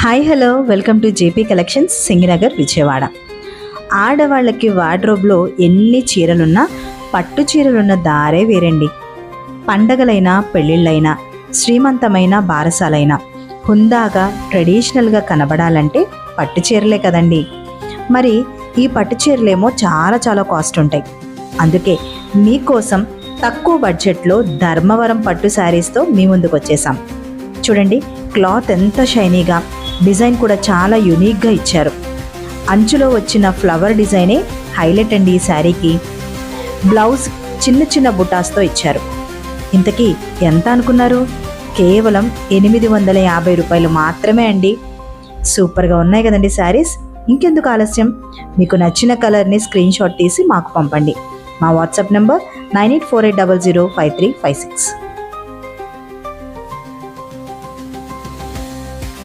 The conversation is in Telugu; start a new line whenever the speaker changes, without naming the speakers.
Hi hello welcome to JP collections Singh Nagar Vijayawada. ఆడవాళ్ళకి వార్డ్రోబ్లో ఎన్ని చీరలున్నా పట్టు చీరలున్న దారే వేరండి. పండగలైనా పెళ్ళిళ్ళైనా శ్రీమంతమైన బారసాలైనా హుందాగా ట్రెడిషనల్గా కనబడాలంటే పట్టు చీరలే కదండి. మరి ఈ పట్టు చీరలేమో చాలా కాస్ట్ ఉంటాయి. అందుకే మీకోసం తక్కువ బడ్జెట్లో ధర్మవరం పట్టు శారీస్తో మీ ముందుకు వచ్చేసాం. చూడండి, క్లాత్ ఎంత షైనీగా, డిజైన్ కూడా చాలా యూనిక్గా ఇచ్చారు. అంచులో వచ్చిన ఫ్లవర్ డిజైనే హైలైట్ అండి. ఈ శారీకి బ్లౌజ్ చిన్న బుటాస్తో ఇచ్చారు. ఇంతకీ ఎంత అనుకున్నారు? కేవలం 850 రూపాయలు మాత్రమే అండి. సూపర్గా ఉన్నాయి కదండి శారీస్. ఇంకెందుకు ఆలస్యం, మీకు నచ్చిన కలర్ని స్క్రీన్ షాట్ తీసి మాకు పంపండి. మా వాట్సాప్ నెంబర్ 9848005356.